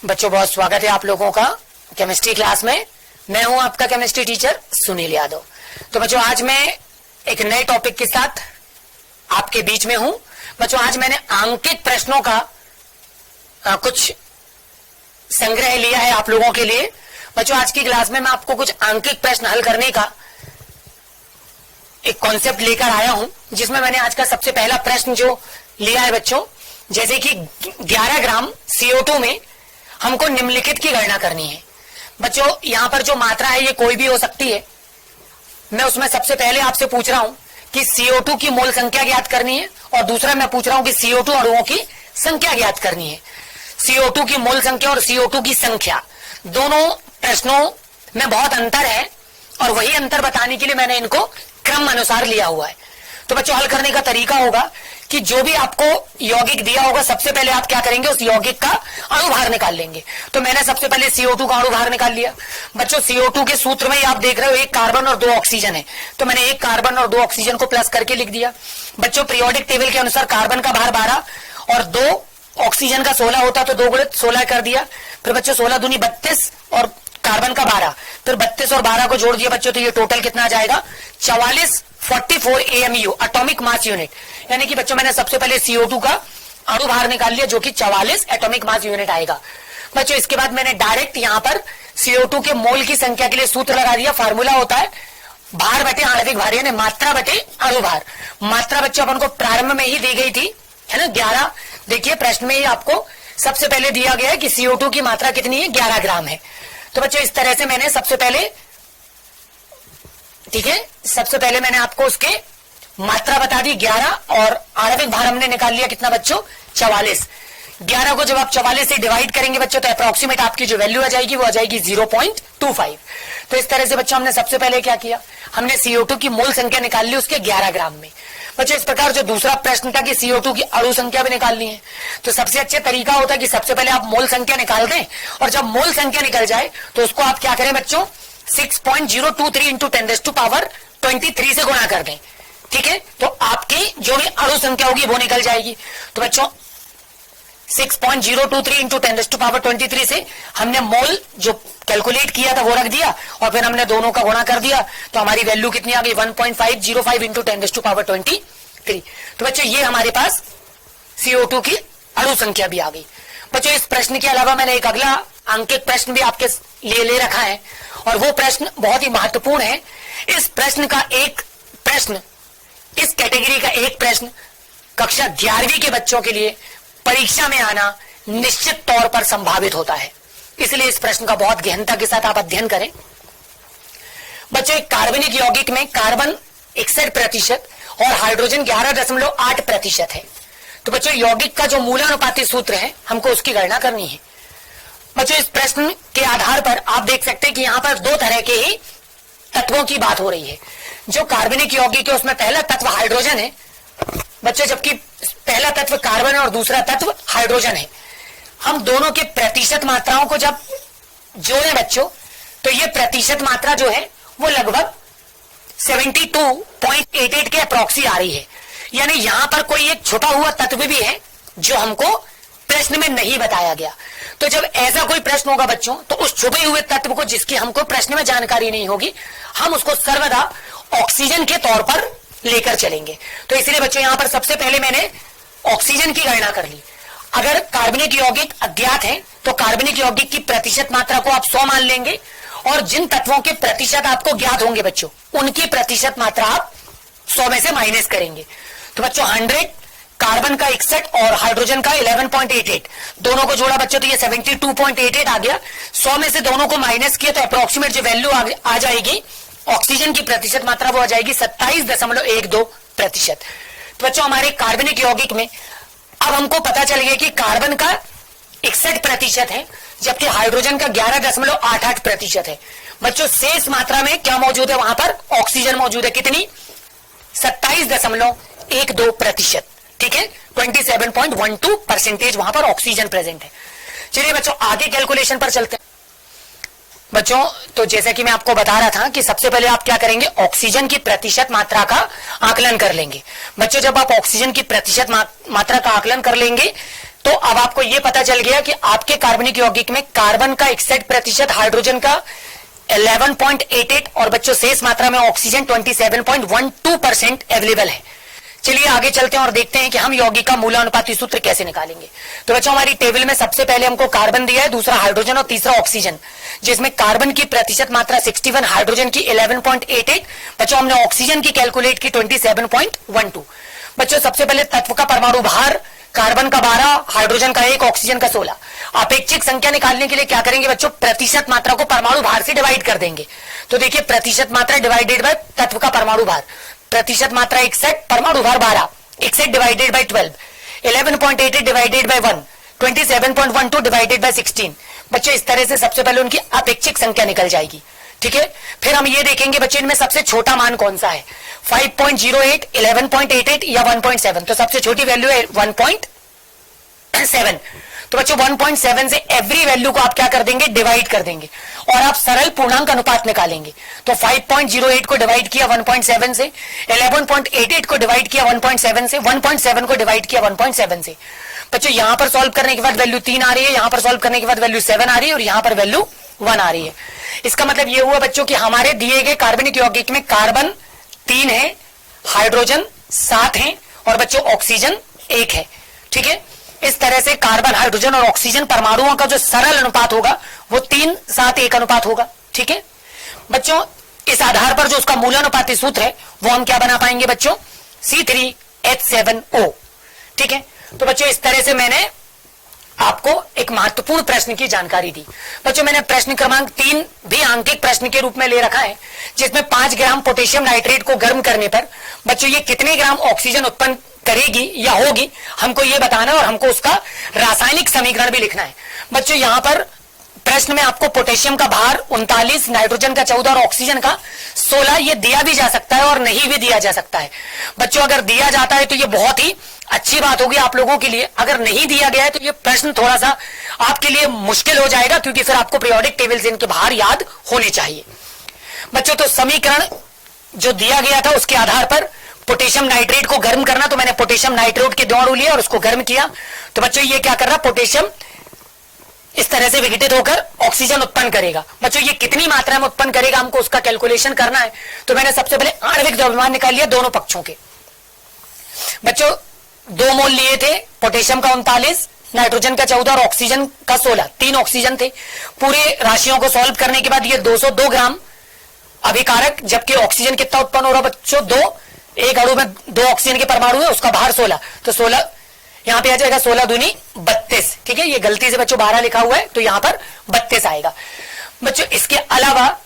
बच्चों बहुत स्वागत है आप लोगों का केमिस्ट्री क्लास में। मैं हूं आपका केमिस्ट्री टीचर सुनील यादव। तो बच्चों आज मैं एक नए टॉपिक के साथ आपके बीच में हूं। बच्चों आज मैंने आंकित प्रश्नों का कुछ संग्रह लिया है आप लोगों के लिए। बच्चों आज की क्लास में मैं आपको कुछ आंकिक प्रश्न हल करने का एक कॉन्सेप्ट लेकर आया हूं, जिसमें मैंने आज का सबसे पहला प्रश्न जो लिया है बच्चों, जैसे कि 11 ग्राम CO2 में हमको निम्नलिखित की गणना करनी है। बच्चों यहाँ पर जो मात्रा है ये कोई भी हो सकती है। मैं उसमें सबसे पहले आपसे पूछ रहा हूं कि CO2 की मोल संख्या ज्ञात करनी है, और दूसरा मैं पूछ रहा हूं कि CO2 अणुओं की संख्या ज्ञात करनी है। CO2 की मोल संख्या और CO2 की संख्या दोनों प्रश्नों में बहुत अंतर है, और वही अंतर बताने के लिए मैंने इनको क्रम अनुसार लिया हुआ है। तो बच्चों हल करने का तरीका होगा कि जो भी आपको यौगिक दिया होगा सबसे पहले आप क्या करेंगे, उस यौगिक का अणुभार निकाल लेंगे। तो मैंने सबसे पहले CO2 का अणुभार निकाल लिया। बच्चों CO2 के सूत्र में आप देख रहे हो एक कार्बन और 2 ऑक्सीजन है, तो मैंने एक कार्बन और 2 ऑक्सीजन को प्लस करके लिख दिया। बच्चों पीरियोडिक टेबल के अनुसार कार्बन का भार 12 और 2 ऑक्सीजन का 16 होता, तो 2 गुणित 16 कर दिया। फिर बच्चों 16 दूनी 32 और कार्बन का 12, फिर 32 और 12 को जोड़ दिया बच्चों, तो ये टोटल कितना आ जाएगा 44 AMU एटॉमिक मास यूनिट। यानी कि बच्चों मैंने सबसे पहले CO2 का अणुभार निकाल लिया जो कि 44 एटॉमिक मास यूनिट आएगा। बच्चों इसके बाद मैंने डायरेक्ट यहां पर CO2 के मोल की संख्या के लिए सूत्र लगा दिया। फार्मूला होता है भार बटे आणविक भार, यानी मात्रा बटे अणुभार। मात्रा बच्चों अपन को प्रारंभ में ही दी गई थी, है ना, 11। देखिए प्रश्न में ही आपको सबसे पहले दिया गया है कि CO2 की मात्रा कितनी है, 11 ग्राम है। तो बच्चों इस तरह से मैंने सबसे पहले, ठीक है, सबसे पहले मैंने आपको उसके मात्रा बता दी 11, और आणविक भार हमने निकाल लिया कितना बच्चों 44। 11 को जब आप 44 से डिवाइड करेंगे बच्चों तो अप्रोक्सीमेट आपकी जो वैल्यू आ जाएगी वो आ जाएगी 0.25। तो इस तरह से बच्चों हमने सबसे पहले क्या किया, हमने CO2 की मोल संख्या निकाल ली उसके 11 ग्राम में। बच्चों इस प्रकार जो दूसरा प्रश्न था कि CO2 की अणु संख्या भी निकालनी है, तो सबसे अच्छा तरीका होता है कि सबसे पहले आप मोल संख्या निकाल दें, और जब मोल संख्या निकल जाए तो उसको आप क्या करें बच्चों 6.023 इंटू 10⁻23 से गुणा कर दें। ठीक है, तो आपकी जो भी अणु संख्या होगी वो निकल जाएगी। तो बच्चों 6.023 इंटू 10⁻23 से हमने मोल जो कैलकुलेट किया था वो रख दिया, और फिर हमने दोनों का गुणा कर दिया, तो हमारी वैल्यू कितनी आ गई 1.505 इंटू 10⁻23। तो बच्चों ये हमारे पास CO2 की अणु संख्या भी आ गई। बच्चों इस प्रश्न के अलावा मैंने एक अगला अंकित प्रश्न भी आपके लिए ले रखा है, और वो प्रश्न बहुत ही महत्वपूर्ण है। इस प्रश्न का एक प्रश्न, इस कैटेगरी का एक प्रश्न कक्षा 11वीं के बच्चों के लिए परीक्षा में आना निश्चित तौर पर संभावित होता है, इसलिए इस प्रश्न का बहुत गहनता के साथ आप अध्ययन करें। बच्चों एक कार्बनिक यौगिक में कार्बन 61% और हाइड्रोजन 11.8% है। तो बच्चों यौगिक का जो मूलानुपाती सूत्र है हमको उसकी गणना करनी है। बच्चों इस प्रश्न के आधार पर आप देख सकते हैं कि यहाँ पर 2 तरह के ही तत्वों की बात हो रही है। जो कार्बनिक यौगिक है उसमें पहला तत्व हाइड्रोजन है बच्चों, जबकि पहला तत्व कार्बन और दूसरा तत्व हाइड्रोजन है। हम दोनों के प्रतिशत मात्राओं को जब जोड़ें बच्चों, तो ये प्रतिशत मात्रा जो है वो लगभग 72.88 के अप्रॉक्सी आ रही है। यानी यहां पर कोई एक छुपा हुआ तत्व भी है जो हमको प्रश्न में नहीं बताया गया। तो जब ऐसा कोई प्रश्न होगा बच्चों, तो उस छुपे हुए तत्व को जिसकी हमको प्रश्न में जानकारी नहीं होगी, हम उसको सर्वदा ऑक्सीजन के तौर पर लेकर चलेंगे। तो इसलिए बच्चों यहां पर सबसे पहले मैंने ऑक्सीजन की गणना कर ली। अगर कार्बनिक यौगिक अज्ञात है तो कार्बनिक यौगिक की प्रतिशत मात्रा को आप 100 मान लेंगे, और जिन तत्वों के प्रतिशत आपको ज्ञात होंगे बच्चों उनकी प्रतिशत मात्रा आप 100 में से माइनस करेंगे। तो बच्चों 100 कार्बन का 61 और हाइड्रोजन का 11.88, दोनों को जोड़ा बच्चों तो ये 72.88 आ गया। 100 में से दोनों को माइनस किया तो अप्रोक्सीमेट जो वैल्यू आ जाएगी ऑक्सीजन की प्रतिशत मात्रा वो आ जाएगी 27.12%। तो बच्चों हमारे कार्बनिक यौगिक में अब हमको पता चल गया कि कार्बन का 61% है, जबकि हाइड्रोजन का 11.88% है। बच्चों शेष मात्रा में क्या मौजूद है, वहां पर ऑक्सीजन मौजूद है। कितनी 27.12%। ठीक है, 27.12% वहां पर ऑक्सीजन प्रेजेंट है। चलिए बच्चों आगे कैलकुलेशन पर चलते हैं। बच्चों तो जैसा कि मैं आपको बता रहा था कि सबसे पहले आप क्या करेंगे, ऑक्सीजन की प्रतिशत मात्रा का आकलन कर लेंगे। बच्चों जब आप ऑक्सीजन की प्रतिशत मात्रा का आकलन कर लेंगे तो अब आपको यह पता चल गया कि आपके कार्बनिक यौगिक में कार्बन का 61%, हाइड्रोजन का 11.88 और बच्चों शेष मात्रा में ऑक्सीजन 27.12% अवेलेबल है। चलिए आगे चलते हैं और देखते हैं कि हम यौगिक का मूलानुपाती सूत्र कैसे निकालेंगे। तो बच्चों हमारी टेबल में सबसे पहले हमको कार्बन दिया है, दूसरा हाइड्रोजन और तीसरा ऑक्सीजन, जिसमें कार्बन की प्रतिशत मात्रा 61, हाइड्रोजन की 11.88, बच्चों हमने ऑक्सीजन की कैलकुलेट की 27.12। बच्चों सबसे पहले तत्व का परमाणु भार, कार्बन का 12, हाइड्रोजन का 1, ऑक्सीजन का 16। अपेक्षिक संख्या निकालने के लिए क्या करेंगे बच्चों, प्रतिशत मात्रा को परमाणु भार से डिवाइड कर देंगे। तो देखिए प्रतिशत मात्रा डिवाइडेड बाय तत्व का परमाणु भार, प्रतिशत मात्रा 61, परमाणु भार 12, 61 divided by 12, 11.88 divided by 1, 27.12 divided by 16। बच्चों इस तरह से सबसे पहले उनकी अपेक्षिक संख्या निकल जाएगी। ठीक है, फिर हम ये देखेंगे बच्चों इनमें सबसे छोटा मान कौन सा है, 5.08, 11.88 या 1.7। तो सबसे छोटी वैल्यू है 1.7। तो बच्चों 1.7 से एवरी वैल्यू को आप क्या कर देंगे, डिवाइड कर देंगे और आप सरल पूर्णांक अनुपात निकालेंगे। तो 5.08 को डिवाइड किया 1.7 से, 11.88 को डिवाइड किया 1.7 से, 1.7 को डिवाइड किया 1.7 से। बच्चों यहां पर सॉल्व करने के बाद वैल्यू 3 आ रही है, यहां पर सॉल्व करने के बाद वैल्यू 7 आ रही है और यहां पर वैल्यू 1 आ रही है। इसका मतलब यह हुआ बच्चों कि हमारे दिए गए कार्बनिक यौगिक में कार्बन 3 है, हाइड्रोजन 7 है और बच्चों ऑक्सीजन 1 है। ठीक है, इस तरह से कार्बन, हाइड्रोजन और ऑक्सीजन परमाणुओं का जो सरल अनुपात होगा वो 3:7:1 अनुपात होगा। ठीक है बच्चों, इस आधार पर जो उसका मूलानुपाती सूत्र है वो हम क्या बना पाएंगे बच्चों, C3H7O। ठीक है, तो बच्चों इस तरह से मैंने आपको एक महत्वपूर्ण प्रश्न की जानकारी दी। बच्चों मैंने प्रश्न क्रमांक 3 भी आंकिक प्रश्न के रूप में ले रखा है, जिसमें 5 ग्राम पोटेशियम नाइट्रेट को गर्म करने पर बच्चों ये कितने ग्राम ऑक्सीजन उत्पन्न करेगी या होगी, हमको ये बताना है और हमको उसका रासायनिक समीकरण भी लिखना है। बच्चों यहां पर प्रश्न में आपको पोटेशियम का भार 39, नाइट्रोजन का 14 और ऑक्सीजन का 16 ये दिया भी जा सकता है और नहीं भी दिया जा सकता है। बच्चों अगर दिया जाता है तो ये बहुत ही अच्छी बात होगी आप लोगों के लिए, अगर नहीं दिया गया है तो ये प्रश्न थोड़ा सा आपके लिए मुश्किल हो जाएगा, क्योंकि फिर आपको पीरियोडिक टेबल से इनके भार याद होने चाहिए। बच्चों तो समीकरण जो दिया गया था उसके आधार पर पोटेशियम नाइट्रेट को गर्म करना, तो मैंने पोटेशियम नाइट्रेट के 2 अणु लिए और उसको गर्म किया। तो बच्चों ये क्या कर रहा, पोटेशियम इस तरह से विघटित होकर ऑक्सीजन उत्पन्न करेगा। बच्चों ये कितनी मात्रा में उत्पन्न करेगा हमको उसका कैलकुलेशन करना है। तो मैंने सबसे पहले आणविक द्रव्यमान निकाल लिया दोनों पक्षों के। बच्चों 2 मोल लिए थे, पोटेशियम का 39, नाइट्रोजन का 14 और ऑक्सीजन का 16, 3 ऑक्सीजन थे। पूरे राशियों को सॉल्व करने के बाद ये 202 ग्राम अभिकारक, जबकि ऑक्सीजन कितना उत्पन्न हो रहा बच्चों, 2, एक अणु में 2 ऑक्सीजन के परमाणु है, उसका भार 16, तो 16 यहां पे आ जाएगा, 16 दूनी 32। ठीक है, ये गलती से बच्चों 12 लिखा हुआ है तो यहां पर 32 आएगा। बच्चों इसके अलावा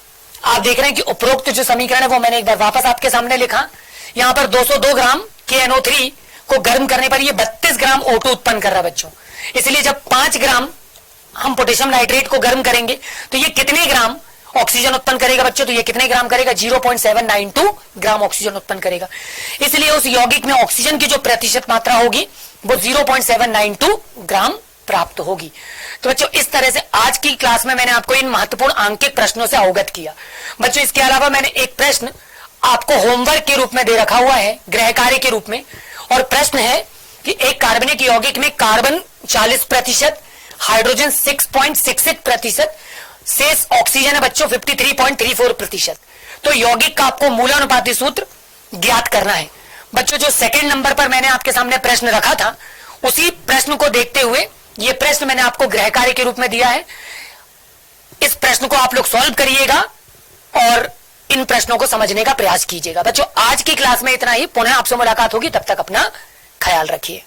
आप देख रहे हैं कि उपरोक्त जो समीकरण है वो मैंने एक बार वापस आपके सामने लिखा। यहां पर 202 ग्राम KNO3 को गर्म करने पर ये 32 ग्राम O2 उत्पन्न कर रहा है बच्चों। इसलिए जब 5 ग्राम हम पोटेशियम नाइट्रेट को गर्म करेंगे तो ये कितने ग्राम ऑक्सीजन उत्पन्न करेगा बच्चों, तो ये कितने ग्राम करेगा, 0.792 ग्राम ऑक्सीजन उत्पन्न करेगा। इसलिए उस यौगिक में ऑक्सीजन की जो प्रतिशत मात्रा होगी वो 0.792 ग्राम प्राप्त होगी। तो बच्चों इस तरह से आज की क्लास में मैंने आपको इन महत्वपूर्ण आंकिक प्रश्नों से अवगत किया। बच्चों इसके अलावा मैंने एक प्रश्न आपको होमवर्क के रूप में दे रखा हुआ है, गृह कार्य के रूप में, और प्रश्न है कि एक कार्बनिक यौगिक में कार्बन 40%, हाइड्रोजन 6.66%, शेष ऑक्सीजन है बच्चों 53.34%। तो यौगिक का आपको मूलानुपाती सूत्र ज्ञात करना है। बच्चों जो सेकंड नंबर पर मैंने आपके सामने प्रश्न रखा था, उसी प्रश्न को देखते हुए यह प्रश्न मैंने आपको गृह कार्य के रूप में दिया है। इस प्रश्न को आप लोग सॉल्व करिएगा और इन प्रश्नों को समझने का प्रयास कीजिएगा। बच्चों आज की क्लास में इतना ही, पुनः आपसे मुलाकात होगी, तब तक अपना ख्याल रखिए।